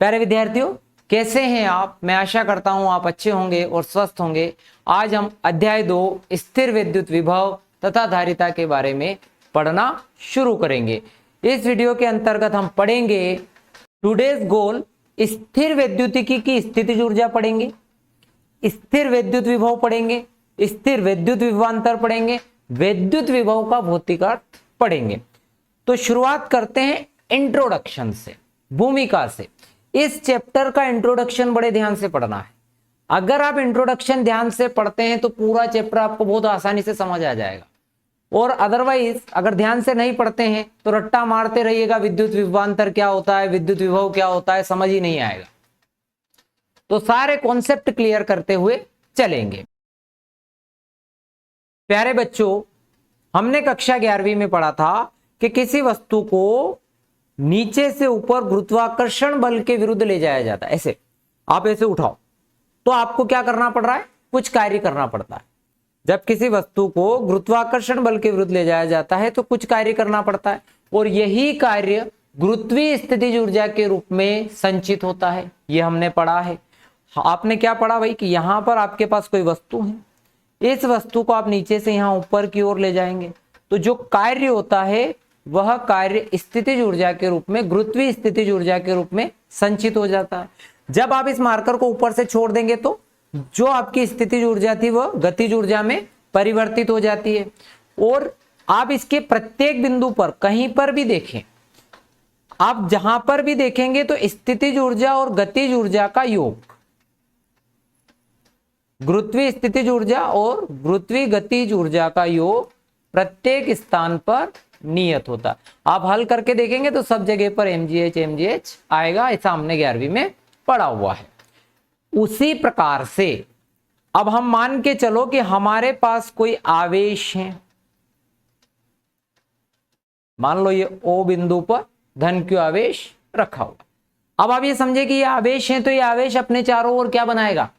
प्यारे विद्यार्थियों, कैसे हैं आप? मैं आशा करता हूं आप अच्छे होंगे और स्वस्थ होंगे। आज हम अध्याय 2 स्थिर विद्युत विभव तथा धारिता के बारे में पढ़ना शुरू करेंगे। इस वीडियो के अंतर्गत हम पढ़ेंगे टुडेज गोल, स्थिर वैद्युतिकी की स्थितिज ऊर्जा पढ़ेंगे, स्थिर विद्युत विभव पढ़ेंगे, स्थिर विद्युत विभवांतर पढ़ेंगे, विद्युत विभव का भौतिक अर्थ पढ़ेंगे। तो शुरुआत करते हैं इंट्रोडक्शन से, भूमिका से। इस चैप्टर का इंट्रोडक्शन बड़े ध्यान से पढ़ना है। अगर आप इंट्रोडक्शन ध्यान से पढ़ते हैं तो पूरा चैप्टर आपको बहुत आसानी से समझ आ जाएगा, और अदरवाइज अगर ध्यान से नहीं पढ़ते हैं तो रट्टा मारते रहिएगा, विद्युत विभवांतर क्या होता है, विद्युत विभव क्या होता है, समझ ही नहीं आएगा। तो सारे कॉन्सेप्ट क्लियर करते हुए चलेंगे। प्यारे बच्चों, हमने कक्षा 11वीं में पढ़ा था कि किसी वस्तु को नीचे से ऊपर गुरुत्वाकर्षण बल के विरुद्ध ले जाया जाता है। ऐसे आप ऐसे उठाओ तो आपको क्या करना पड़ रहा है? कुछ कार्य करना पड़ता है। जब किसी वस्तु को गुरुत्वाकर्षण बल के विरुद्ध ले जाया जाता है तो कुछ कार्य करना पड़ता है, और यही कार्य गुरुत्वीय स्थितिज ऊर्जा के रूप में संचित होता है। यह हमने पढ़ा है। आपने क्या पढ़ा भाई कि यहां पर आपके पास कोई वस्तु है, इस वस्तु को आप नीचे से यहां ऊपर की ओर ले जाएंगे तो जो कार्य होता है वह कार्य स्थितिज ऊर्जा के रूप में, गुरुत्वीय स्थितिज ऊर्जा के रूप में संचित हो जाता है। जब आप इस मार्कर को ऊपर से छोड़ देंगे तो जो आपकी स्थितिज ऊर्जा थी वह गतिज ऊर्जा में परिवर्तित हो जाती है। और आप इसके प्रत्येक बिंदु पर कहीं पर भी देखें, आप जहां पर भी देखेंगे तो स्थितिज ऊर्जा और गतिज ऊर्जा का योग, गुरुत्वीय स्थितिज ऊर्जा और गुरुत्वीय गतिज ऊर्जा का योग प्रत्येक स्थान पर नियत होता। आप हल करके देखेंगे तो सब जगह पर mgh आएगा। ऐसा हमने 11वीं में पढ़ा हुआ है। उसी प्रकार से अब हम मान के चलो कि हमारे पास कोई आवेश है। मान लो ये O बिंदु पर धन q आवेश रखा हुआ। अब आप ये समझे कि ये आवेश है तो ये आवेश अपने चारों ओर क्या बनाएगा?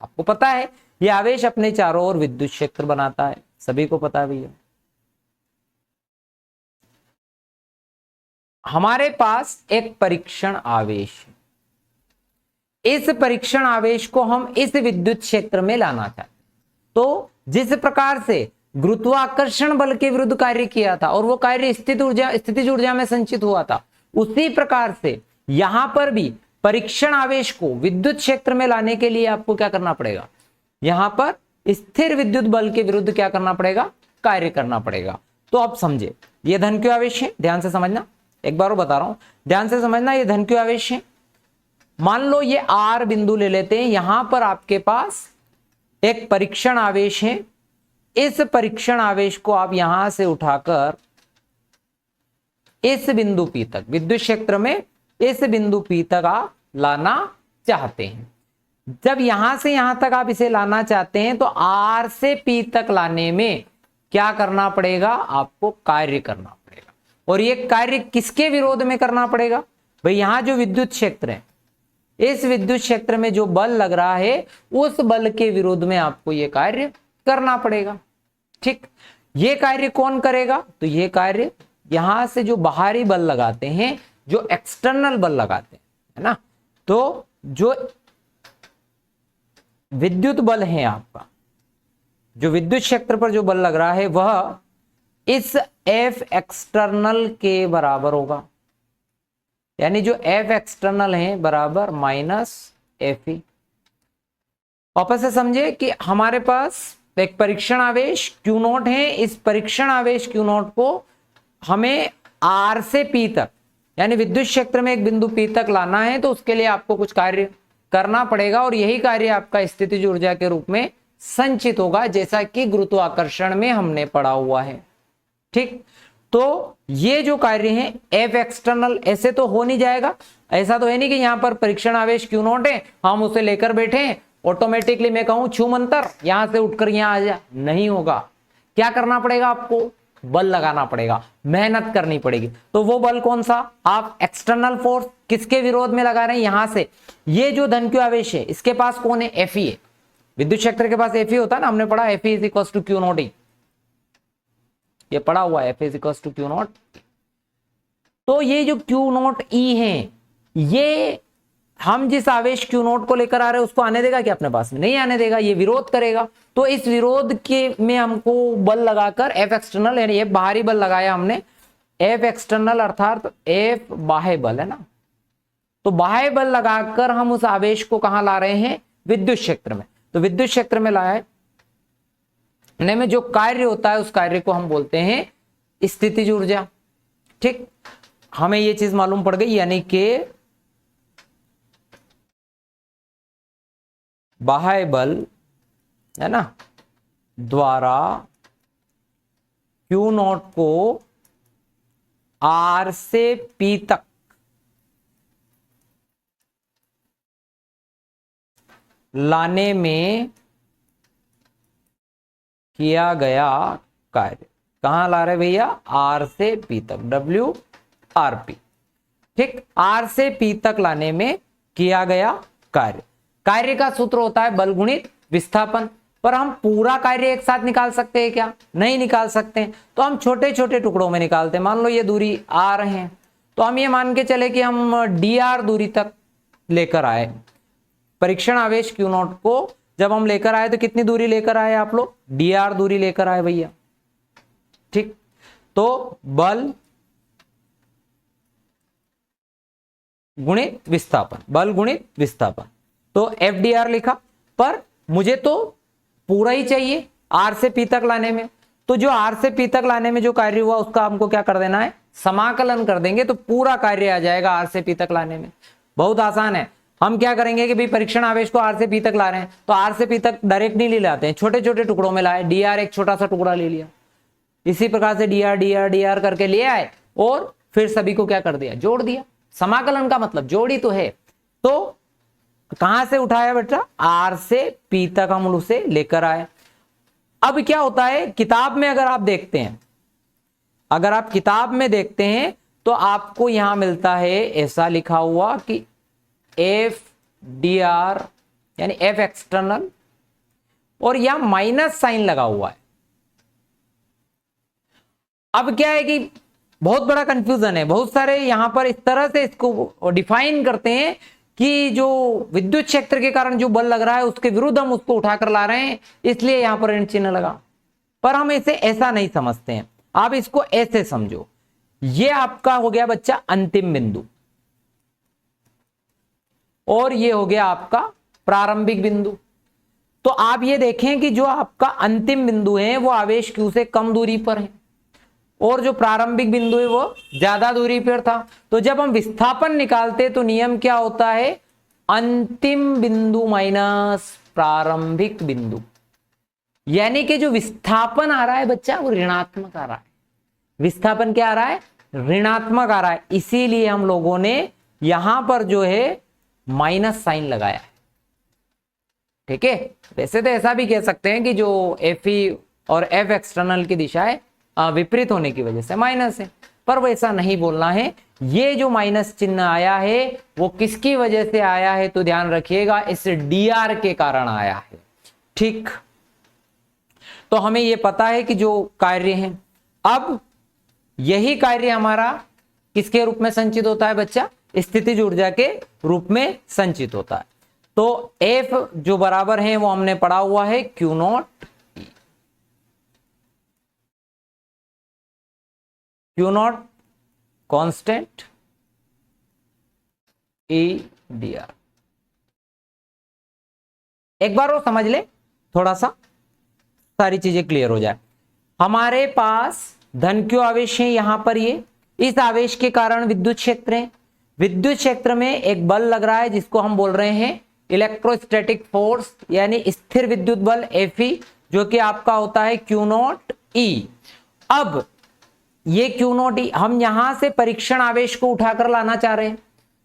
आपको पता है ये आवेश अपने चारों ओर विद्युत क्षेत्र बनाता है, सभी को पता भी है। हमारे पास एक परीक्षण आवेश है। इस परीक्षण आवेश को हम इस विद्युत क्षेत्र में लाना चाहते। तो जिस प्रकार से गुरुत्वाकर्षण बल के विरुद्ध कार्य किया था और वो कार्य स्थितिज ऊर्जा में संचित हुआ था, उसी प्रकार से यहां पर भी परीक्षण आवेश को विद्युत क्षेत्र में लाने के लिए आपको क्या करना पड़ेगा? यहां पर स्थिर विद्युत बल के विरुद्ध क्या करना पड़ेगा? कार्य करना पड़ेगा। तो आप समझे, ये धन q आवेश है। ध्यान से समझना, एक बार बता रहा हूं, ध्यान से समझना। ये धन q आवेश है। मान लो ये R बिंदु ले लेते हैं। यहां पर आपके पास एक परीक्षण आवेश है। इस परीक्षण आवेश को आप यहां से उठाकर इस बिंदु P तक, विद्युत क्षेत्र में इस बिंदु P तक आप लाना चाहते हैं। जब यहां से यहां तक आप इसे लाना चाहते हैं तो R से P तक लाने में क्या करना पड़ेगा? आपको कार्य करना पड़ेगा। और ये कार्य किसके विरोध में करना पड़ेगा? भाई यहां जो विद्युत क्षेत्र है, इस विद्युत क्षेत्र में जो बल लग रहा है उस बल के विरोध में आपको ये कार्य करना पड़ेगा। ठीक, ये कार्य कौन करेगा? तो ये कार्य यहां से जो बाहरी बल लगाते हैं, जो एक्सटर्नल बल लगाते हैं, है ना, तो जो विद्युत बल है आपका, जो विद्युत क्षेत्र पर जो बल लग रहा है वह इस F एक्सटर्नल के बराबर होगा। यानी जो F एक्सटर्नल है बराबर माइनस FE। वापस से समझे कि हमारे पास एक परीक्षण आवेश Q0 है। इस परीक्षण आवेश Q0 को हमें R से P तक, यानी विद्युत क्षेत्र में एक बिंदु P तक लाना है, तो उसके लिए आपको कुछ कार्य करना पड़ेगा, और यही कार्य आपका स्थितिज ऊर्जा के रूप में संचित होगा, जैसा कि गुरुत्वाकर्षण में हमने पढ़ा हुआ है। ठीक, तो ये जो कार्य है F एक्सटर्नल ऐसे तो हो नहीं जाएगा। ऐसा तो है नहीं कि यहां पर परीक्षण आवेश Q0 है, हम उसे लेकर बैठे हैं, ऑटोमेटिकली मैं कहूं छू मंतर यहां से उठकर यहां आ जा, नहीं होगा। क्या करना पड़ेगा? आपको बल लगाना पड़ेगा, मेहनत करनी पड़ेगी। तो वो बल कौन सा? आप एक्सटर्नल फोर्स किसके विरोध में लगा रहे हैं? यहां से ये जो धन q आवेश है इसके पास कौन है? Fe है। विद्युत क्षेत्र के पास Fe होता है ना, हमने पढ़ा Fe is equal to Q0E, ये पढ़ा हुआ है Fe is equal to Q0। तो ये जो Q0E है ये हम जिस आवेश Q नोट को लेकर आ रहे हैं उसको आने देगा क्या अपने पास में? नहीं आने देगा, ये विरोध करेगा। तो इस विरोध के में हमको बल लगाकर F एक्सटर्नल यानी F बाहरी बल लगाया हमने, F एक्सटर्नल अर्थात F बाह्य बल है ना, तो बाह्य बल लगाकर हम उस आवेश को कहां ला रहे हैं? विद्युत क्षेत्र में। तो विद्युत क्षेत्र में लाने में जो कार्य होता है उस कार्य को हम बोलते हैं स्थितिज ऊर्जा। ठीक, हमें ये चीज मालूम पड़ गई, यानी कि बाह्य बल है ना द्वारा Q नॉट को R से P तक लाने में किया गया कार्य। कहां ला रहे भैया? R से P तक, WRP। ठीक, R से P तक लाने में किया गया कार्य। कार्य का सूत्र होता है बल गुणित विस्थापन। पर हम पूरा कार्य एक साथ निकाल सकते हैं क्या? नहीं निकाल सकते। तो हम छोटे छोटे टुकड़ों में निकालते हैं। मान लो ये दूरी R है, तो हम ये मान के चले कि हम dr दूरी तक लेकर आए परीक्षण आवेश Q नॉट को। जब हम लेकर आए तो कितनी दूरी लेकर आए आप लोग? dr दूरी लेकर आए भैया। ठीक, तो बल गुणित विस्थापन, बल गुणित विस्थापन, तो FDR लिखा। पर मुझे तो पूरा ही चाहिए R से P तक लाने में, तो जो R से P तक लाने में जो कार्य हुआ उसका हमको क्या कर देना है? समाकलन कर देंगे, तो पूरा कार्य आ जाएगा R से P तक लाने में। बहुत आसान है। हम क्या करेंगे कि भाई परीक्षण आवेश को R से P तक ला रहे हैं, तो R से P तक डायरेक्ट नहीं ले लाते हैं, छोटे छोटे टुकड़ों में लाए। dr एक छोटा सा टुकड़ा ले लिया, इसी प्रकार से dr करके ले आए और फिर सभी को क्या कर दिया? जोड़ दिया। समाकलन का मतलब जोड़ी तो है। तो कहां से उठाया बेटा? R से P तक हम उसे लेकर आए। अब क्या होता है किताब में, अगर आप देखते हैं, अगर आप किताब में देखते हैं तो आपको यहां मिलता है ऐसा लिखा हुआ कि FDR यानी F एक्सटर्नल, और यहां माइनस साइन लगा हुआ है। अब क्या है कि बहुत बड़ा कंफ्यूजन है, बहुत सारे यहां पर इस तरह से इसको डिफाइन करते हैं कि जो विद्युत क्षेत्र के कारण जो बल लग रहा है उसके विरुद्ध हम उसको उठाकर ला रहे हैं, इसलिए यहां पर ऋण चिन्ह लगा। पर हम इसे ऐसा नहीं समझते हैं, आप इसको ऐसे समझो। ये आपका हो गया बच्चा अंतिम बिंदु, और ये हो गया आपका प्रारंभिक बिंदु। तो आप ये देखें कि जो आपका अंतिम बिंदु है वो आवेश Q से कम दूरी पर है, और जो प्रारंभिक बिंदु है वो ज्यादा दूरी पर था। तो जब हम विस्थापन निकालते तो नियम क्या होता है? अंतिम बिंदु माइनस प्रारंभिक बिंदु, यानी कि जो विस्थापन आ रहा है बच्चा वो ऋणात्मक आ रहा है। विस्थापन क्या आ रहा है? ऋणात्मक आ रहा है। इसीलिए हम लोगों ने यहां पर जो है माइनस साइन लगाया है। ठीक है, वैसे तो ऐसा भी कह सकते हैं कि जो FE और F एक्सटर्नल की दिशाएं विपरीत होने की वजह से माइनस है, पर वैसा नहीं बोलना है। ये जो माइनस चिन्ह आया है वो किसकी वजह से आया है? तो ध्यान रखिएगा, इस dr के कारण आया है। ठीक, तो हमें ये पता है कि जो कार्य है, अब यही कार्य हमारा किसके रूप में संचित होता है बच्चा? स्थितिज ऊर्जा के रूप में संचित होता है। तो F जो बराबर है वो हमने पढ़ा हुआ है Q naught E। Q not constant, E dr। एक बार वो समझ ले, थोड़ा सा सारी चीजें क्लियर हो जाए। हमारे पास धन Q आवेश है यहां पर, ये इस आवेश के कारण विद्युत क्षेत्र है। विद्युत क्षेत्र में एक बल लग रहा है जिसको हम बोल रहे हैं इलेक्ट्रोस्टैटिक फोर्स, यानी स्थिर विद्युत बल Fe, जो कि आपका होता है Q नॉट E। अब ये Q नॉट E हम यहां से परीक्षण आवेश को उठाकर लाना चाह रहे हैं,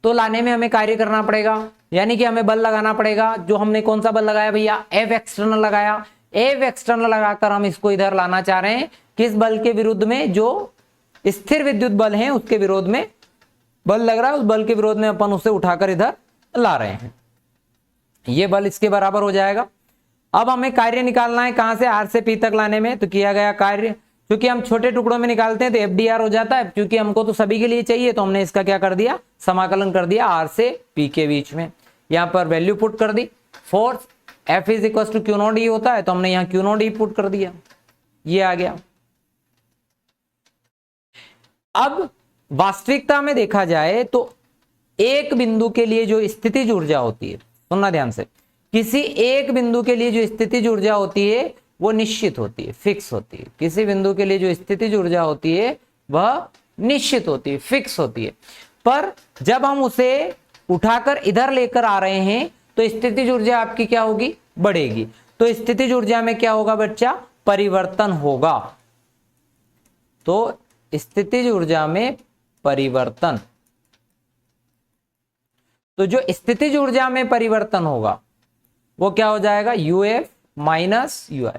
तो लाने में हमें कार्य करना पड़ेगा, यानी कि हमें बल लगाना पड़ेगा। जो हमने कौन सा बल लगाया भैया? F एक्सटर्नल लगाया। F एक्सटर्नल लगाकर हम इसको इधर लाना चाह रहे हैं। किस बल के विरुद्ध में? जो स्थिर विद्युत बल है उसके विरोध में बल लग रहा है, उस बल के विरोध में अपन उसे उठाकर इधर ला रहे हैं। ये बल इसके बराबर हो जाएगा। अब हमें कार्य निकालना है कहां से? R से P तक लाने में, तो किया गया कार्य क्योंकि हम छोटे टुकड़ों में निकालते हैं तो FDR हो जाता है, क्योंकि हमको तो सभी के लिए चाहिए तो हमने इसका क्या कर दिया, समाकलन कर दिया R से P के बीच में। यहां पर वैल्यू पुट कर दी, force F is equal to Q naught E होता है तो हमने यहाँ Q नॉट E पुट कर दिया, ये आ गया। अब वास्तविकता में देखा जाए तो एक बिंदु के लिए जो स्थितिज ऊर्जा होती है, सुनना ध्यान से, किसी एक बिंदु के लिए जो स्थितिज ऊर्जा होती है वो निश्चित होती है, फिक्स होती है। किसी बिंदु के लिए जो स्थितिज ऊर्जा होती है वह निश्चित होती है, फिक्स होती है। पर जब हम उसे उठाकर इधर लेकर आ रहे हैं तो स्थितिज ऊर्जा आपकी क्या होगी, बढ़ेगी। तो स्थितिज ऊर्जा में क्या होगा बच्चा, परिवर्तन होगा। तो स्थितिज ऊर्जा में परिवर्तन, तो जो स्थितिज ऊर्जा में परिवर्तन होगा वो क्या हो जाएगा, UF माइनस UI।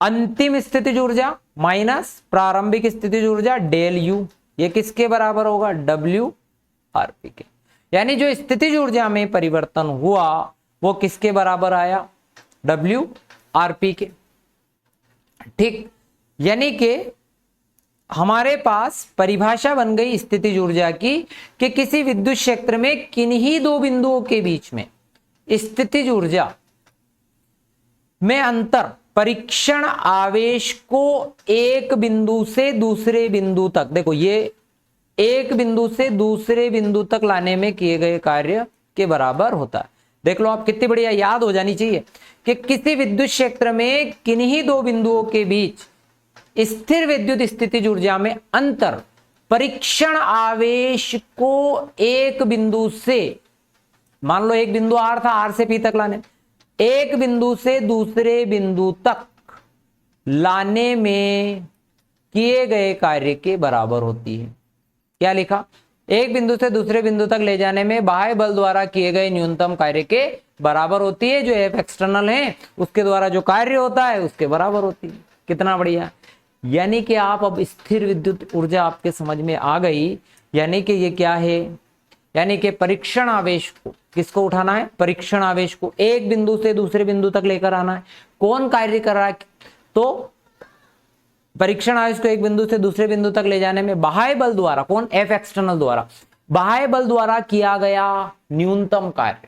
अंतिम स्थितिज ऊर्जा माइनस प्रारंभिक स्थितिज ऊर्जा डेल U, ये किसके बराबर होगा, WRP के। यानी जो स्थितिज ऊर्जा में परिवर्तन हुआ वो किसके बराबर आया, WRP के। ठीक, यानी कि हमारे पास परिभाषा बन गई स्थितिज ऊर्जा की कि किसी विद्युत क्षेत्र में किन्हीं दो बिंदुओं के बीच में स्थितिज ऊर्जा में अंतर परीक्षण आवेश को एक बिंदु से दूसरे बिंदु तक, देखो ये एक बिंदु से दूसरे बिंदु तक लाने में किए गए कार्य के बराबर होता है। देख लो आप, कितनी बढ़िया याद हो जानी चाहिए कि किसी विद्युत क्षेत्र में किन्हीं दो बिंदुओं के बीच स्थिर विद्युत स्थितिज ऊर्जा में अंतर परीक्षण आवेश को एक बिंदु से, मान लो एक बिंदु R था, R से P तक लाने, एक बिंदु से दूसरे बिंदु तक लाने में किए गए कार्य के बराबर होती है। क्या लिखा, एक बिंदु से दूसरे बिंदु तक ले जाने में बाह्य बल द्वारा किए गए न्यूनतम कार्य के बराबर होती है। जो F एक्सटर्नल है उसके द्वारा जो कार्य होता है उसके बराबर होती है। कितना बढ़िया, यानी कि आप अब स्थिर विद्युत ऊर्जा आपके समझ में आ गई। यानी कि ये क्या है, यानी कि परीक्षण आवेश को, किसको उठाना है, परीक्षण आवेश को एक बिंदु से दूसरे बिंदु तक लेकर आना है। कौन कार्य कर रहा है, तो परीक्षण आवेश को एक बिंदु से दूसरे बिंदु तक ले जाने में बाह्य बल द्वारा, कौन, F एक्सटर्नल द्वारा, बाह्य बल द्वारा किया गया न्यूनतम कार्य।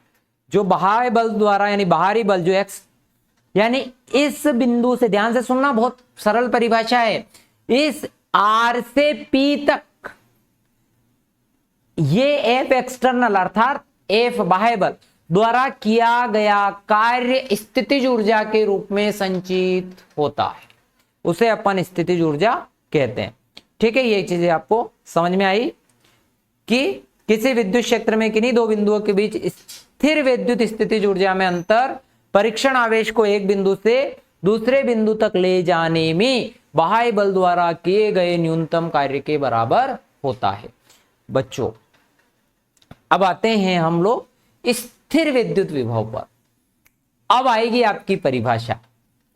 जो बाह्य बल द्वारा यानी बाहरी बल जो X, यानी इस बिंदु से, ध्यान से सुनना, बहुत सरल परिभाषा है, इस R से P तक ये F एक्सटर्नल अर्थात F बाह्य बल द्वारा किया गया कार्य स्थितिज ऊर्जा के रूप में संचित होता है, उसे अपन स्थितिज ऊर्जा कहते हैं। ठीक है, ये चीजें आपको समझ में आई कि किसी विद्युत क्षेत्र में किन्हीं दो बिंदुओं के बीच स्थिर विद्युत स्थितिज ऊर्जा में अंतर परीक्षण आवेश को एक बिंदु से दूसरे बिंदु तक ले जाने में बाह्य बल द्वारा किए गए न्यूनतम कार्य के बराबर होता है। बच्चों अब आते हैं हम लोग स्थिर विद्युत विभव पर। अब आएगी आपकी परिभाषा,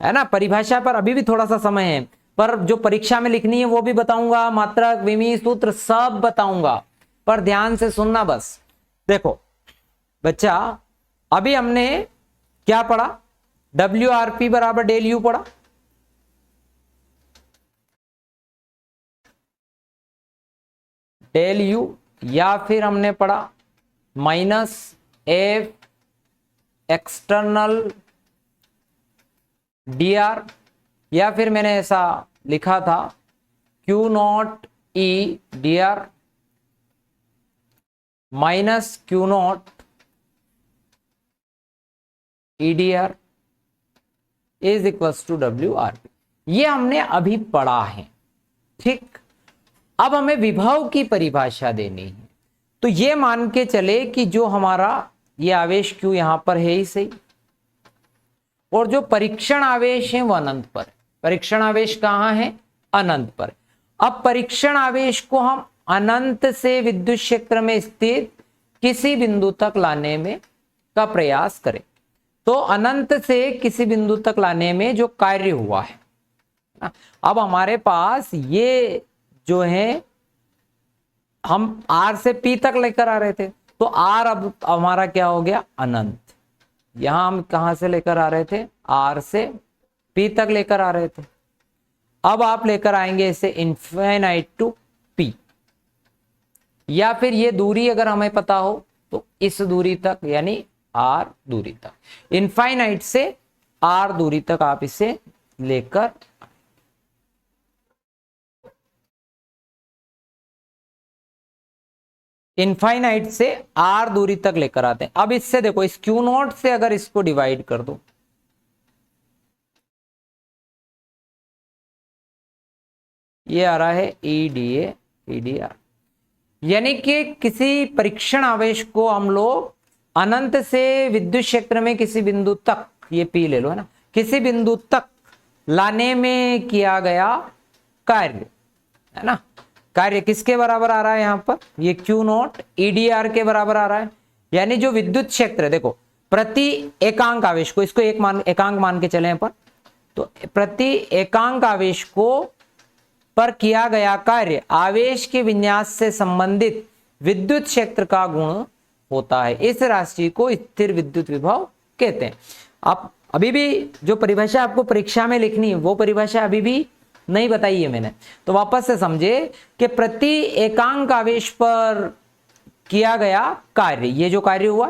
है ना। परिभाषा पर अभी भी थोड़ा सा समय है, पर जो परीक्षा में लिखनी है वो भी बताऊंगा, मात्रक, विमीय सूत्र सब बताऊंगा, पर ध्यान से सुनना बस। देखो बच्चा, अभी हमने क्या पढ़ा, WRP बराबर डेल U पढ़ा, डेल U, या फिर हमने पढ़ा माइनस F एक्सटर्नल DR, या फिर मैंने ऐसा लिखा था Q naught E DR minus Q naught EDR is equals to WRP। ये हमने अभी पढ़ा है, ठीक। अब हमें विभव की परिभाषा देनी है, तो ये मान के चले कि जो हमारा ये आवेश Q यहां पर है ही सही, और जो परीक्षण आवेश है वो अनंत पर। परीक्षण आवेश कहां है, अनंत पर। अब परीक्षण आवेश को हम अनंत से विद्युत क्षेत्र में स्थित किसी बिंदु तक लाने में का प्रयास करें, तो अनंत से किसी बिंदु तक लाने में जो कार्य हुआ है, अब हमारे पास ये जो है, हम R से P तक लेकर आ रहे थे, तो R अब हमारा क्या हो गया, अनंत। यहां हम कहां से लेकर आ रहे थे, R से P तक लेकर आ रहे थे। अब आप लेकर आएंगे इसे इनफाइनाइट टू पी, या फिर ये दूरी अगर हमें पता हो तो इस दूरी तक यानी आर दूरी तक, इनफाइनाइट से आर दूरी तक आप इसे लेकर इनफाइनाइट से आर दूरी तक लेकर आते हैं। अब इससे देखो, इस क्यू नॉट से अगर इसको डिवाइड कर दो, ये आ रहा है E D A E D R, यानी कि किसी परीक्षण आवेश को हम लोग अनंत से विद्युत क्षेत्र में किसी बिंदु तक, ये पी ले लो है ना, किसी बिंदु तक लाने में किया गया कार्य है ना, कार्य किसके बराबर आ रहा है यहां पर, ये क्यू नॉट ईडीआर के बराबर आ रहा है। यानी जो विद्युत क्षेत्र है, देखो प्रति एकांक आवेश को, इसको एकांक मान के चले अपन, तो प्रति एकांक आवेश को पर किया गया कार्य आवेश के विन्यास से संबंधित विद्युत क्षेत्र का गुण होता है। इस राशि को स्थिर विद्युत विभव कहते हैं। आप अभी भी जो परिभाषा आपको परीक्षा में लिखनी है वो परिभाषा अभी भी नहीं बताई है मैंने, तो वापस से समझे कि प्रति एकांक आवेश पर किया गया कार्य, ये जो कार्य हुआ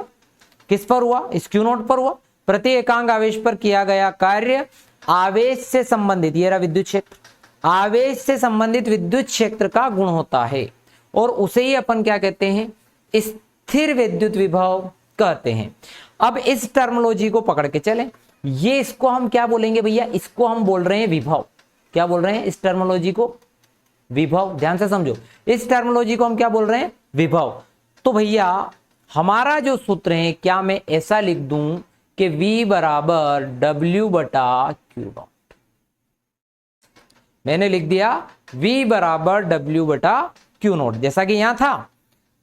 किस पर हुआ, इस क्यू नॉट पर हुआ, प्रति एकांक आवेश पर किया गया कार्य आवेश से संबंधित, ये रहा विद्युत क्षेत्र, आवेश से संबंधित विद्युत क्षेत्र का गुण होता है, और उसे ही अपन क्या कहते हैं, स्थिर विद्युत विभव कहते हैं। अब इस टर्मिनोलॉजी को पकड़ के चलें, ये इसको हम क्या बोलेंगे भैया, इसको हम बोल रहे हैं विभव। क्या बोल रहे हैं इस टर्मिनोलॉजी को, विभव। ध्यान से समझो, इस टर्मिनोलॉजी को हम क्या बोल रहे हैं, विभव। तो भैया हमारा जो सूत्र है, क्या मैं ऐसा लिख दूं कि V बराबर W बटा क्यू नॉट, मैंने लिख दिया V बराबर W बटा क्यू नॉट, जैसा कि यहां था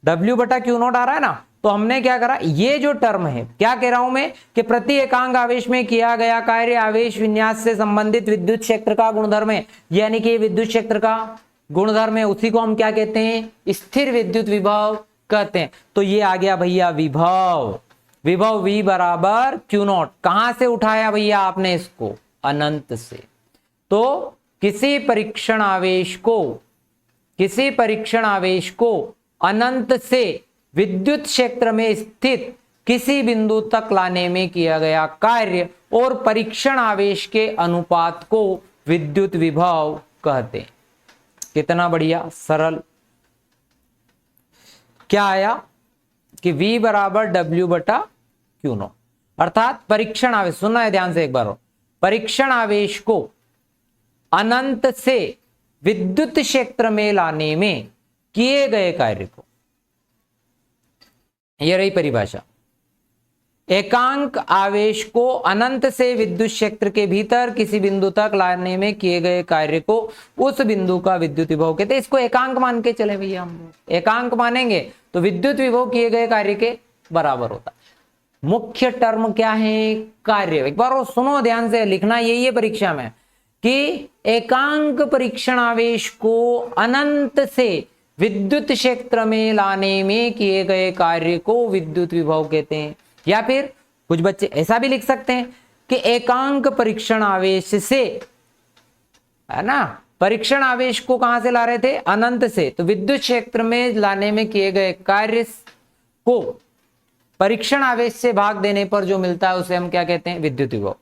W बटा क्यू नॉट आ रहा है ना, तो हमने क्या करा, ये जो टर्म है, क्या कह रहा हूं मैं कि प्रति एकांक आवेश में किया गया कार्य आवेश विन्यास से संबंधित विद्युत क्षेत्र का गुणधर्म है, यानी कि विद्युत क्षेत्र का गुणधर्म है, उसी को हम क्या कहते हैं, स्थिर विद्युत विभव कहते हैं। तो ये आ गया भैया विभव, विभव V बराबर क्यू नॉट। कहां से उठाया भैया आपने इसको, अनंत से। तो किसी परीक्षण आवेश को अनंत से विद्युत क्षेत्र में स्थित किसी बिंदु तक लाने में किया गया कार्य और परीक्षण आवेश के अनुपात को विद्युत विभव कहते हैं। कितना बढ़िया सरल। क्या आया कि V बराबर W बटा क्यू नॉट, अर्थात परीक्षण आवेश, सुनना है ध्यान से एक बार और, परीक्षण आवेश को अनंत से विद्युत क्षेत्र में लाने में किए गए कार्य को, यह रही परिभाषा, एकांक आवेश को अनंत से विद्युत क्षेत्र के भीतर किसी बिंदु तक लाने में किए गए कार्य को उस बिंदु का विद्युत विभव कहते हैं। इसको एकांक मान के चले भैया, हम एकांक मानेंगे तो विद्युत विभव किए गए कार्य के बराबर होता है। मुख्य टर्म क्या है, कार्य। एक बार और सुनो ध्यान से, लिखना यही है परीक्षा में कि एकांक परीक्षण आवेश को अनंत से विद्युत क्षेत्र में लाने में किए गए कार्य को विद्युत विभव कहते हैं। या फिर कुछ बच्चे ऐसा भी लिख सकते हैं कि एकांक परीक्षण आवेश से, है ना, परीक्षण आवेश को कहां से ला रहे थे, अनंत से, तो विद्युत क्षेत्र में लाने में किए गए कार्य को परीक्षण आवेश से भाग देने पर जो मिलता है उसे हम क्या कहते हैं, विद्युत विभव।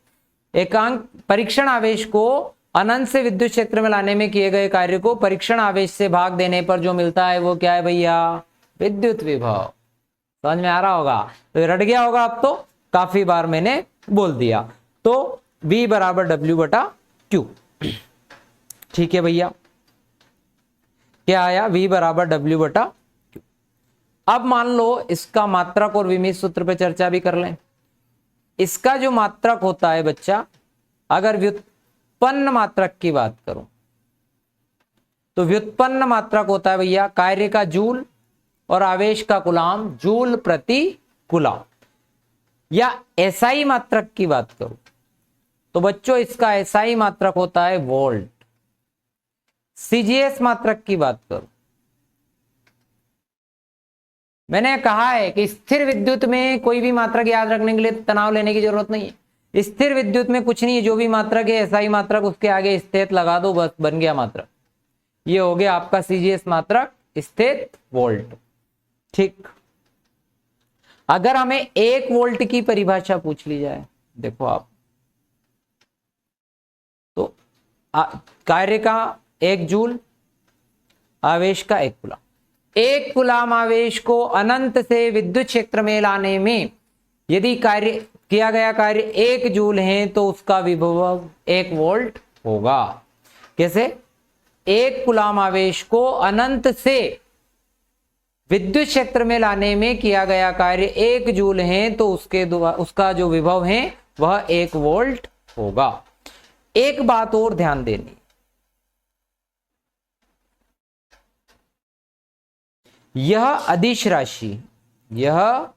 एकांक परीक्षण आवेश को अनंत से विद्युत क्षेत्र में लाने में किए गए कार्य को परीक्षण आवेश से भाग देने पर जो मिलता है वो क्या है भैया, विद्युत विभव। समझ में आ रहा होगा, तो रट गया होगा अब तो, काफी बार मैंने बोल दिया। तो V बराबर W बटा Q, ठीक है भैया। क्या आया, V बराबर W बटा Q। अब मान लो इसका मात्रक और विमीत सूत्र पे चर्चा भी कर लें। इसका जो मात्रक होता है बच्चा, अगर व्युत्पन्न मात्रक की बात करूं तो व्युत्पन्न मात्रक होता है भैया कार्य का जूल और आवेश का कूलाम, जूल प्रति कूलाम। या एसआई मात्रक की बात करूं तो बच्चों इसका एसआई मात्रक होता है वोल्ट। सीजीएस मात्रक की बात करूं, मैंने कहा है कि स्थिर विद्युत में कोई भी मात्रक याद रखने के लिए तनाव लेने की जरूरत नहीं है। स्थिर विद्युत में कुछ नहीं है, जो भी मात्रक है एसआई मात्रक उसके आगे स्थित लगा दो, बस बन गया मात्रक। ये हो गया आपका सीजीएस मात्रक, स्थित वोल्ट। ठीक, अगर हमें 1 वोल्ट की परिभाषा पूछ ली जाए, देखो आप, तो कार्य का 1 जूल, आवेश का 1 कूलम। 1 कूलम आवेश को अनंत से विद्युत क्षेत्र में लाने में यदि कार्य किया गया कार्य 1 जूल है तो उसका विभव 1 वोल्ट होगा। कैसे? 1 कूलम आवेश को अनंत से विद्युत क्षेत्र में लाने में किया गया कार्य 1 जूल है तो उसका जो विभव है वह 1 वोल्ट होगा। एक बात और ध्यान देनी, यह अदिश राशि, यह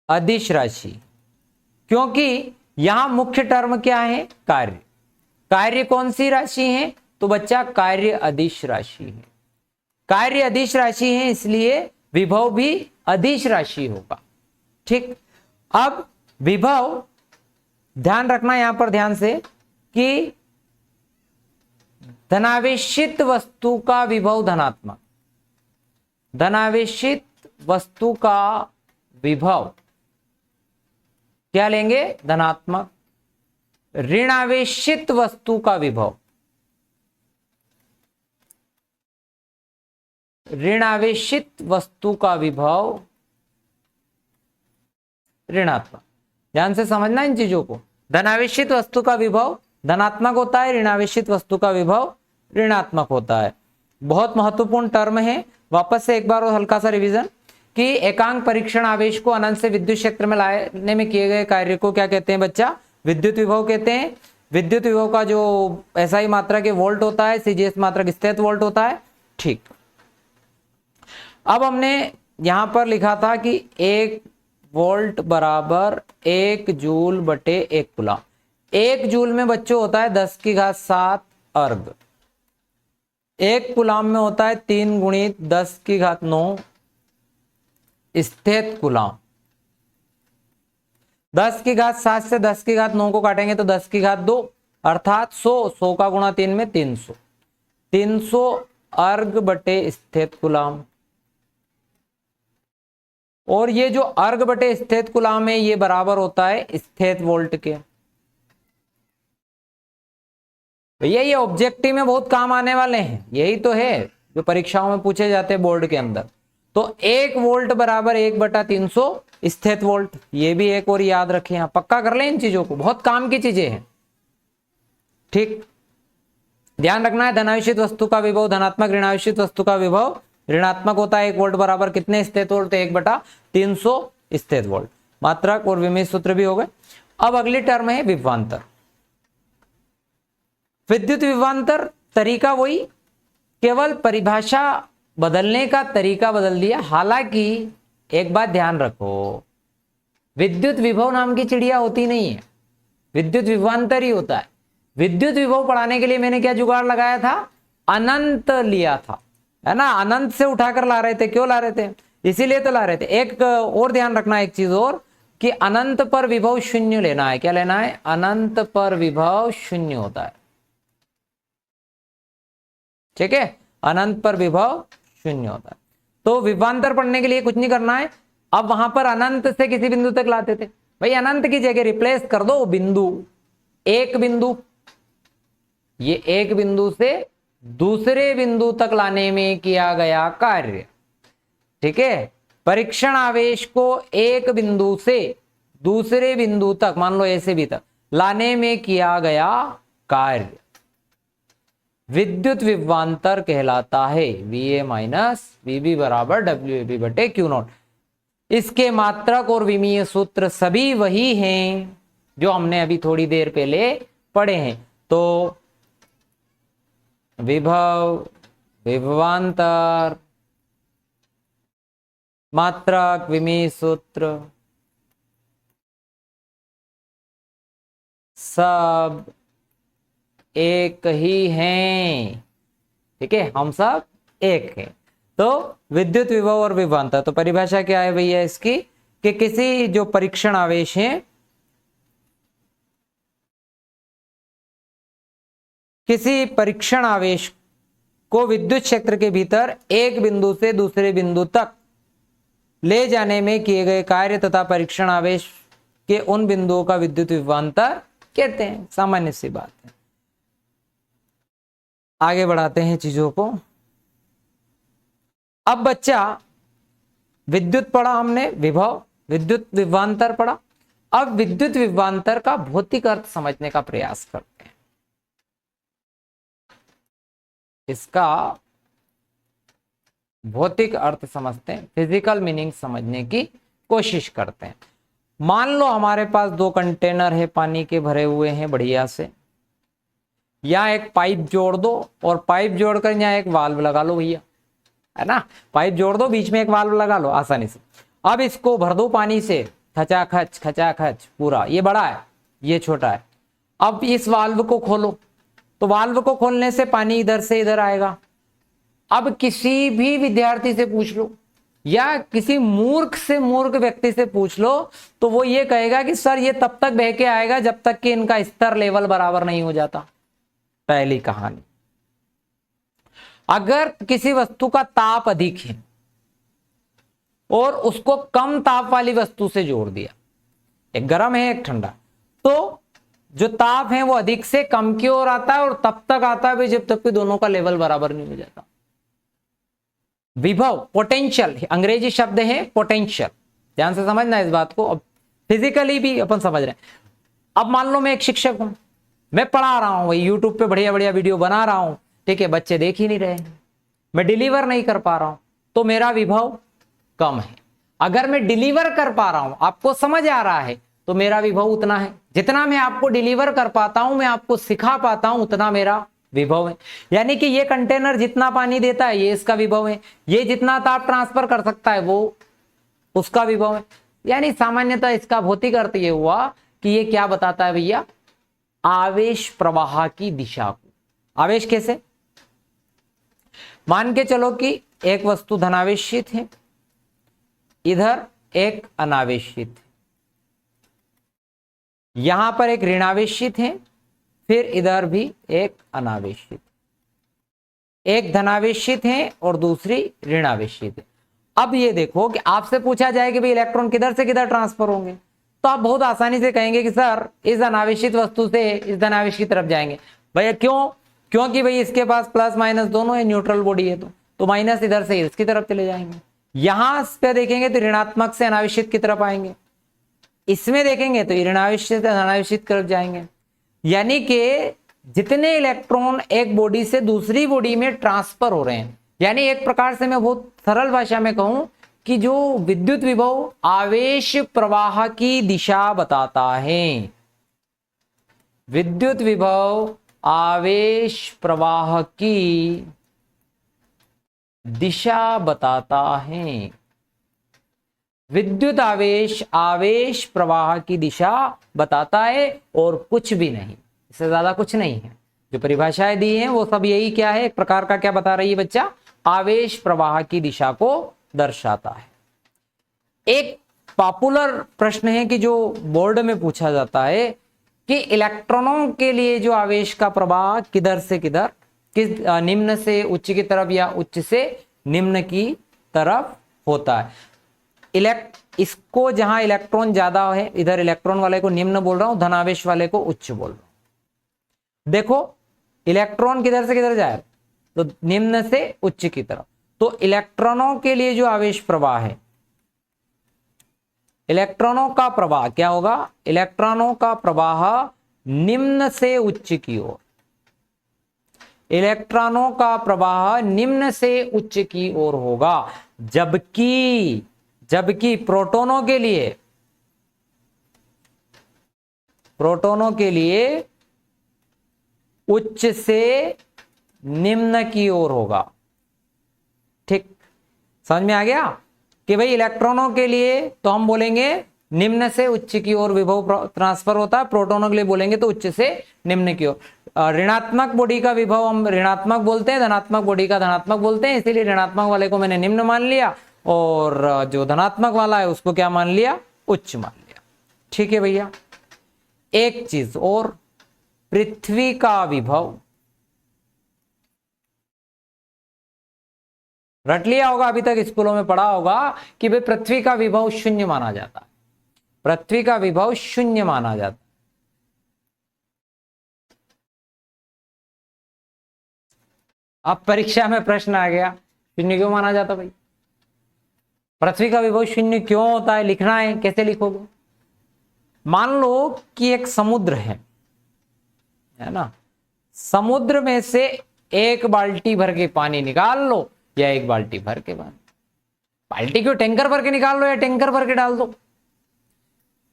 अदिश राशि, क्योंकि यहां मुख्य टर्म क्या है? कार्य। कार्य कौन सी राशि है? तो बच्चा कार्य अदिश राशि है। कार्य अदिश राशि है, इसलिए विभव भी अदिश राशि होगा। ठीक, अब विभव ध्यान रखना यहां पर ध्यान से कि धनावेशित वस्तु का विभव धनात्मक, धनावेशित वस्तु का विभव क्या लेंगे? धनात्मक। ऋणावेशित वस्तु का विभव, ऋणावेशित वस्तु का विभव ऋणात्मक। ध्यान से समझना इन चीजों को। धनावेशित वस्तु का विभव धनात्मक होता है, ऋणावेशित वस्तु का विभव ऋणात्मक होता है। बहुत महत्वपूर्ण टर्म है। वापस से एक बार और हल्का सा रिवीजन कि एकांक परीक्षण आवेश को अनंत से विद्युत क्षेत्र में लाने में किए गए कार्य को क्या कहते हैं बच्चा? विद्युत विभव कहते हैं। विद्युत विभव का जो एसआई मात्रक है वोल्ट होता है, सीजीएस मात्रक स्थित वोल्ट होता है। ठीक, अब हमने यहां पर लिखा था कि 1 वोल्ट बराबर 1 जूल बटे 1 कूलम। 1 जूल में बच्चों होता है 10⁻7 अर्ग। 1 कूलम में होता है 3 × 10⁹ स्थित कूलम। 10⁻7 से 10⁻9 को काटेंगे तो 10⁻2 अर्थात 100 का गुणा 3 में 300, 300 अर्ग बटे स्थित कूलम। और ये जो अर्ग बटे स्थित कूलम है ये बराबर होता है स्थित वोल्ट के। भैया ये ऑब्जेक्टिव में बहुत काम आने वाले हैं, यही तो है जो परीक्षाओं में पूछे जाते हैं बोर्ड के अंदर। तो 1 वोल्ट बराबर 1/300 स्थित वोल्ट, ये भी एक और याद रखें, आप पक्का कर लें इन चीजों को, बहुत काम की चीजें हैं। ठीक, ध्यान रखना है धनावेशित वस्तु का विभव धनात्मक, ऋणावेशित वस्तु का विभव ऋणात्मक होता है। 1 वोल्ट बराबर कितने स्थित वोल्ट? 1/300 स्थित वोल्ट। मात्रक और विमेय सूत्र भी हो गए। अब अगली टर्म है विभवांतर। विद्युत विभवांतर तरीका वही, केवल परिभाषा बदलने का तरीका बदल दिया। हालांकि एक बात ध्यान रखो, विद्युत विभव नाम की चिड़िया होती नहीं है, विद्युत विभवांतर ही होता है। विद्युत विभव पढ़ाने के लिए मैंने क्या जुगाड़ लगाया था? अनंत लिया था, है ना? अनंत से उठाकर ला रहे थे। क्यों ला रहे थे? इसीलिए तो ला रहे थे। एक और ध्यान रखना, एक चीज और, कि अनंत पर विभव 0 लेना है। क्या लेना है? अनंत पर विभव 0 होता है। ठीक है, अनंत पर विभव 0 होता है। तो विभवांतर पढ़ने के लिए कुछ नहीं करना है। अब वहां पर अनंत से किसी बिंदु तक लाते थे, भाई अनंत की जगह रिप्लेस कर दो बिंदु, एक बिंदु, ये एक बिंदु से दूसरे बिंदु तक लाने में किया गया कार्य। ठीक है, परीक्षण आवेश को एक बिंदु से दूसरे बिंदु तक, मान लो ऐसे भी तक लाने में किया गया कार्य विद्युत विभवांतर कहलाता है। VA माइनस VB बराबर WAB बटे Q0। इसके मात्रक और विमीय सूत्र सभी वही हैं जो हमने अभी थोड़ी देर पहले पढ़े हैं। तो विभव, विभवांतर, मात्रक, विमीय सूत्र सब एक ही हैं। ठीक है, हम सब एक हैं। तो विद्युत विभव और विभवांतर, तो परिभाषा क्या है भैया इसकी? कि किसी जो परीक्षण आवेश हैं, किसी परीक्षण आवेश को विद्युत क्षेत्र के भीतर एक बिंदु से दूसरे बिंदु तक ले जाने में किए गए कार्य तथा परीक्षण आवेश के उन बिंदुओं का विद्युत विभवांतर कहते हैं। सामान्य सी बात है। आगे बढ़ाते हैं चीजों को। अब बच्चा विद्युत पढ़ा हमने, विभव, विद्युत विभवांतर पढ़ा। अब विद्युत विभवांतर का भौतिक अर्थ समझने का प्रयास करते हैं। इसका भौतिक अर्थ समझते हैं, फिजिकल मीनिंग समझने की कोशिश करते हैं। मान लो हमारे पास दो कंटेनर है, पानी के भरे हुए हैं बढ़िया से। यहाँ एक पाइप जोड़ दो और पाइप जोड़कर यहाँ एक वाल्व लगा लो भैया, है ना। पाइप जोड़ दो, बीच में एक वाल्व लगा लो आसानी से। अब इसको भर दो पानी से, खचाखच पूरा। ये बड़ा है, ये छोटा है। अब इस वाल्व को खोलो, तो वाल्व को खोलने से पानी इधर से इधर आएगा। अब किसी भी विद्यार्थी से पूछ लो या किसी मूर्ख से मूर्ख व्यक्ति से पूछ लो तो वो ये कहेगा कि सर ये तब तक बह के आएगा जब तक कि इनका स्तर लेवल बराबर नहीं हो जाता। पहली कहानी। अगर किसी वस्तु का ताप अधिक है और उसको कम ताप वाली वस्तु से जोड़ दिया, एक गर्म है एक ठंडा, तो जो ताप है वो अधिक से कम की ओर आता है और तब तक आता है जब तक कि दोनों का लेवल बराबर नहीं हो जाता। विभव, पोटेंशियल, अंग्रेजी शब्द है पोटेंशियल, ध्यान से समझना इस बात को। अब फिजिकली भी अपन समझ रहे हैं। अब मान लो मैं एक शिक्षक हूं, मैं पढ़ा रहा हूं, यूट्यूब पे बढ़िया बढ़िया वीडियो बना रहा हूं, ठीक है, बच्चे देख ही नहीं रहे हैं, मैं डिलीवर नहीं कर पा रहा हूं, तो मेरा विभव कम है। अगर मैं डिलीवर कर पा रहा हूं, आपको समझ आ रहा है, तो मेरा विभव उतना है। जितना मैं आपको डिलीवर कर पाता हूं, मैं आपको सिखा पाता हूं, उतना मेरा विभव है। यानी कि ये कंटेनर जितना पानी देता है ये इसका विभव है, ये जितना ताप ट्रांसफर कर सकता है वो उसका विभव है। यानी सामान्यतः इसका भौतिक अर्थ ये हुआ कि ये क्या बताता है भैया, आवेश प्रवाह की दिशा को। आवेश कैसे? मान के चलो कि एक वस्तु धनावेशित है, इधर एक अनावेशित है, यहां पर एक ऋणावेशित है, फिर इधर भी एक अनावेशित, एक धनावेशित है और दूसरी ऋणावेशित है। अब ये देखो कि आपसे पूछा जाए कि भाई इलेक्ट्रॉन किधर से किधर ट्रांसफर होंगे, तो आप बहुत आसानी से कहेंगे कि सर इस अनावेशित वस्तु से इस धनावेश की तरफ जाएंगे। भैया क्यों? क्योंकि भाई इसके पास प्लस माइनस दोनों है, न्यूट्रल बॉडी है, तो माइनस इधर से इसकी तरफ चले जाएंगे। यहां पे देखेंगे तो ऋणात्मक से अनावेशित की तरफ आएंगे, इसमें देखेंगे तो ऋणावेशित से अनावेशित की तरफ जाएंगे। यानी कि जितने इलेक्ट्रॉन एक बॉडी से दूसरी बॉडी में ट्रांसफर हो रहे हैं, यानी एक प्रकार से मैं बहुत सरल भाषा में कहूं कि जो विद्युत विभव आवेश प्रवाह की दिशा बताता है, विद्युत विभव आवेश प्रवाह की दिशा बताता है। विद्युत आवेश आवेश प्रवाह की दिशा बताता है और कुछ भी नहीं, इससे ज्यादा कुछ नहीं है। जो परिभाषाएं दी हैं वो सब यही क्या है, एक प्रकार का क्या बता रही है बच्चा, आवेश प्रवाह की दिशा को दर्शाता है। एक पॉपुलर प्रश्न है कि जो बोर्ड में पूछा जाता है कि इलेक्ट्रॉनों के लिए जो आवेश का प्रवाह किधर से किधर, किस निम्न से उच्च की तरफ या उच्च से निम्न की तरफ होता है। इसको जहां इलेक्ट्रॉन ज्यादा है, इधर इलेक्ट्रॉन वाले को निम्न बोल रहा हूं, धनावेश वाले को उच्च बोल रहा हूं। देखो इलेक्ट्रॉन किधर से किधर जाए, तो निम्न से उच्च की तरफ। तो इलेक्ट्रॉनों के लिए जो आवेश प्रवाह है, इलेक्ट्रॉनों का प्रवाह क्या होगा, इलेक्ट्रॉनों का प्रवाह निम्न से उच्च की ओर, इलेक्ट्रॉनों का प्रवाह निम्न से उच्च की ओर होगा। जबकि प्रोटॉनों के लिए उच्च से निम्न की ओर होगा। ठीक, समझ में आ गया कि भाई इलेक्ट्रॉनों के लिए तो हम बोलेंगे निम्न से उच्च की ओर विभव ट्रांसफर होता है, प्रोटॉनों के लिए बोलेंगे तो उच्च से निम्न की ओर। ऋणात्मक बॉडी का विभव हम ऋणात्मक बोलते हैं, धनात्मक बॉडी का धनात्मक बोलते हैं, इसीलिए ऋणात्मक वाले को मैंने निम्न मान लिया और जो धनात्मक वाला है उसको क्या मान लिया, उच्च मान लिया। ठीक है भैया। एक चीज और, पृथ्वी का विभव रट लिया होगा, अभी तक स्कूलों में पढ़ा होगा कि भाई पृथ्वी का विभव शून्य माना जाता है, पृथ्वी का विभव शून्य माना जाता है। अब परीक्षा में प्रश्न आ गया, शून्य क्यों माना जाता भाई, पृथ्वी का विभव शून्य क्यों होता है, लिखना है, कैसे लिखोगे। मान लो कि एक समुद्र है ना, समुद्र में से एक बाल्टी भर के पानी निकाल लो या एक बाल्टी भर के पानी, बाल्टी क्यों, टैंकर भर के निकाल लो या टैंकर भर के डाल दो,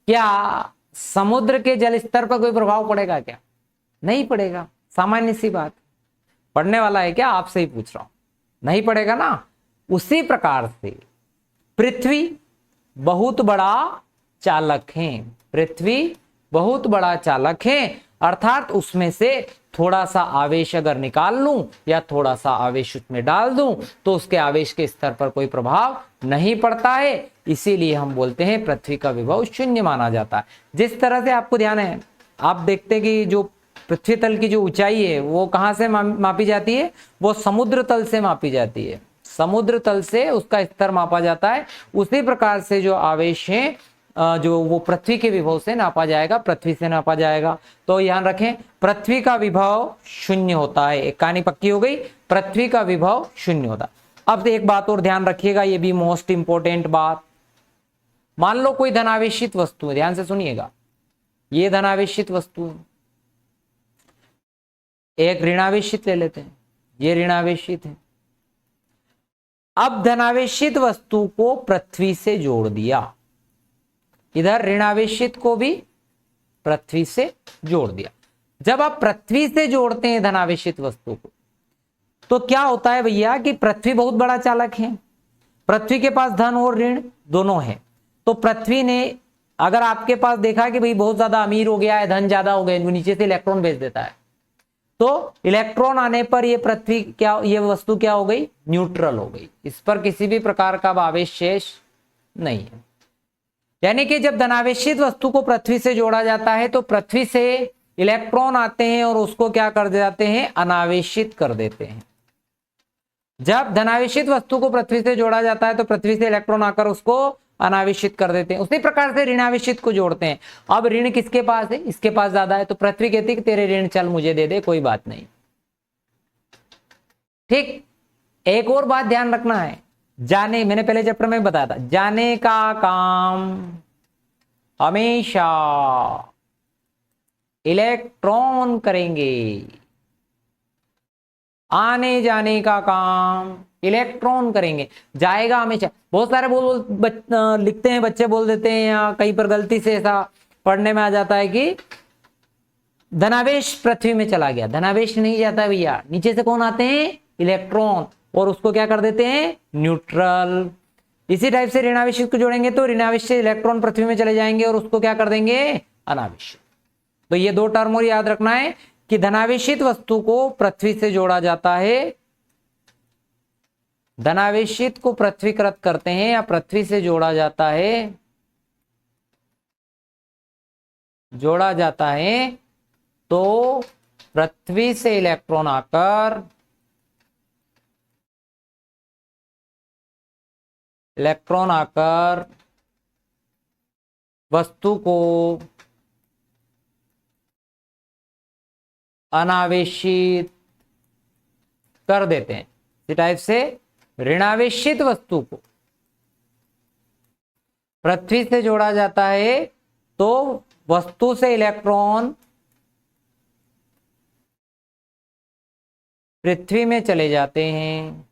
क्या समुद्र के जल स्तर पर कोई प्रभाव पड़ेगा क्या, नहीं पड़ेगा। सामान्य सी बात, पढ़ने वाला है क्या, आपसे ही पूछ रहा हूं, नहीं पड़ेगा ना। उसी प्रकार से पृथ्वी बहुत बड़ा चालक है, पृथ्वी बहुत बड़ा चालक है, अर्थात उसमें से थोड़ा सा आवेश अगर निकाल लूं या थोड़ा सा आवेश उसमें डाल दूं तो उसके आवेश के स्तर पर कोई प्रभाव नहीं पड़ता है, इसीलिए हम बोलते हैं पृथ्वी का विभव शून्य माना जाता है। जिस तरह से आपको ध्यान है, आप देखते हैं कि जो पृथ्वी तल की जो ऊंचाई है वो कहां से मापी जाती है, वो समुद्र तल से मापी जाती है, समुद्र तल से उसका स्तर मापा जाता है। उसी प्रकार से जो आवेश है जो वो पृथ्वी के विभव से नापा जाएगा, पृथ्वी से नापा जाएगा। तो ध्यान रखें, पृथ्वी का विभव शून्य होता है, एक कहानी पक्की हो गई, पृथ्वी का विभव शून्य होता है। अब एक बात और ध्यान रखिएगा, ये भी मोस्ट इंपॉर्टेंट बात, मान लो कोई धनावेशित वस्तु है, ध्यान से सुनिएगा, ये धनावेशित वस्तु है, एक ऋणावेशित ले लेते हैं, ये ऋणावेशित है। अब धनावेशित वस्तु को पृथ्वी से जोड़ दिया, इधर ऋणावेशित को भी पृथ्वी से जोड़ दिया। जब आप पृथ्वी से जोड़ते हैं धनावेशित वस्तु को तो क्या होता है भैया कि पृथ्वी बहुत बड़ा चालक है, पृथ्वी के पास धन और ऋण दोनों है। तो पृथ्वी ने अगर आपके पास देखा कि भाई बहुत ज्यादा अमीर हो गया है, धन ज्यादा हो गया, नीचे से इलेक्ट्रॉन भेज देता है, तो इलेक्ट्रॉन आने पर ये पृथ्वी क्या, ये वस्तु क्या हो गई, न्यूट्रल हो गई, इस पर किसी भी प्रकार का आवेश शेष नहीं है। यानी कि जब धनावेशित वस्तु को पृथ्वी से जोड़ा जाता है तो पृथ्वी से इलेक्ट्रॉन आते हैं और उसको क्या कर जाते हैं, अनावेशित कर देते हैं। जब धनावेशित वस्तु को पृथ्वी से जोड़ा जाता है तो पृथ्वी से इलेक्ट्रॉन आकर उसको अनावेशित कर देते हैं। उसी प्रकार से ऋणावेशित को जोड़ते हैं। अब ऋण किसके पास है, इसके पास ज्यादा है, तो पृथ्वी कहती है कि तेरे ऋण चल मुझे दे दे, कोई बात नहीं। ठीक, एक और बात ध्यान रखना है, जाने, मैंने पहले चैप्टर में बताया था, जाने का काम हमेशा इलेक्ट्रॉन करेंगे, आने जाने का काम इलेक्ट्रॉन करेंगे, जाएगा हमेशा। बहुत सारे लिखते हैं बच्चे, बोल देते हैं या कहीं पर गलती से ऐसा पढ़ने में आ जाता है कि धनावेश पृथ्वी में चला गया, धनावेश नहीं जाता भैया, नीचे से कौन आते हैं, इलेक्ट्रॉन, और उसको क्या कर देते हैं, न्यूट्रल। इसी टाइप से ऋणावेशित को जोड़ेंगे तो ऋणावेश से इलेक्ट्रॉन पृथ्वी में चले जाएंगे और उसको क्या कर देंगे, अनावेशित। तो ये दो टर्म और याद रखना है कि धनावेशित वस्तु को पृथ्वी से जोड़ा जाता है, धनावेशित को पृथ्वीकृत करते हैं या पृथ्वी से जोड़ा जाता है, जोड़ा जाता है तो पृथ्वी से इलेक्ट्रॉन आकर वस्तु को अनावेशित कर देते हैं। इस टाइप से ऋणावेशित वस्तु को पृथ्वी से जोड़ा जाता है तो वस्तु से इलेक्ट्रॉन पृथ्वी में चले जाते हैं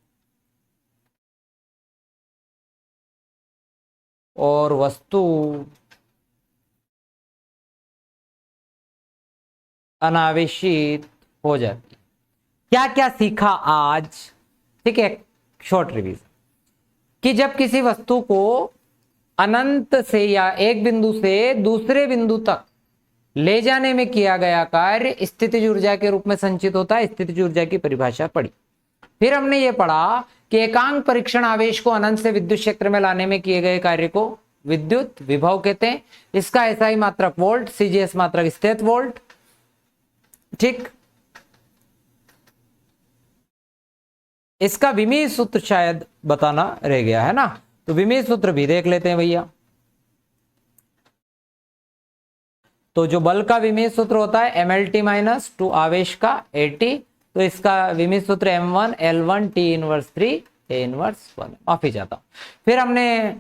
और वस्तु अनावेशित हो जाती है। क्या क्या सीखा आज, ठीक है, शॉर्ट रिवीजन, कि जब किसी वस्तु को अनंत से या एक बिंदु से दूसरे बिंदु तक ले जाने में किया गया कार्य स्थितिज ऊर्जा के रूप में संचित होता है। स्थितिज ऊर्जा की परिभाषा पढ़ी। फिर हमने ये पढ़ा कि एकांक परीक्षण आवेश को अनंत से विद्युत क्षेत्र में लाने में किए गए कार्य को विद्युत विभव कहते हैं। इसका एसआई मात्रक वोल्ट, सीजीएस मात्रक स्थित वोल्ट। ठीक, इसका विमीय सूत्र शायद बताना रह गया है ना, तो विमीय सूत्र भी देख लेते हैं भैया। तो जो बल का विमीय सूत्र होता है MLT माइनस 2 आवेश का AT, तो इसका विमीय सूत्र M1 L1 T inverse 3 A inverse 1। माफी चाहता हूं। फिर हमने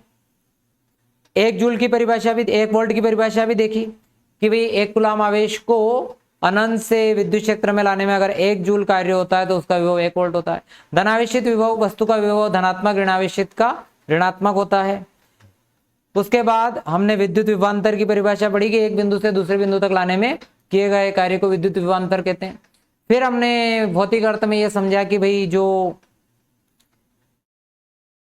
1 जूल की परिभाषा भी, 1 वोल्ट की परिभाषा भी देखी कि भाई 1 कूलाम आवेश को अनंत से विद्युत क्षेत्र में लाने में अगर 1 जूल कार्य होता है तो उसका विभव 1 वोल्ट होता है। धनावेशित विभव, वस्तु का विभव धनात्मक, ऋणावेशित का ऋणात्मक होता है। उसके बाद हमने विद्युत विभवांतर की परिभाषा पढ़ी कि एक बिंदु से दूसरे बिंदु तक लाने में किए गए कार्य को विद्युत विभवांतर कहते हैं। फिर हमने भौतिक अर्थ में यह समझा कि भाई जो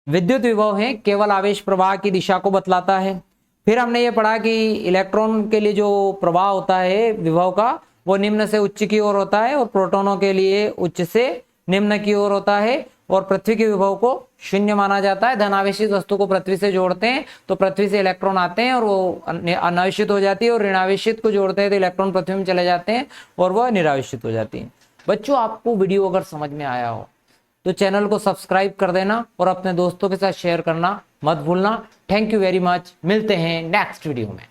विद्युत विभव है केवल आवेश प्रवाह की दिशा को बतलाता है। फिर हमने ये पढ़ा कि इलेक्ट्रॉन के लिए जो प्रवाह होता है विभव का, वो निम्न से उच्च की ओर होता है और प्रोटॉनों के लिए उच्च से निम्न की ओर होता है। और पृथ्वी के विभव को शून्य माना जाता है। धनावेशित वस्तु को पृथ्वी से जोड़ते हैं तो पृथ्वी से इलेक्ट्रॉन आते हैं और वो अनावेशित हो जाती है, और ऋणावेशित को जोड़ते हैं तो इलेक्ट्रॉन पृथ्वी में चले जाते हैं और वह निरावेशित हो जाती है। बच्चों, आपको वीडियो अगर समझ में आया हो तो चैनल को सब्सक्राइब कर देना और अपने दोस्तों के साथ शेयर करना मत भूलना। Thank you very much. मिलते हैं नेक्स्ट वीडियो में।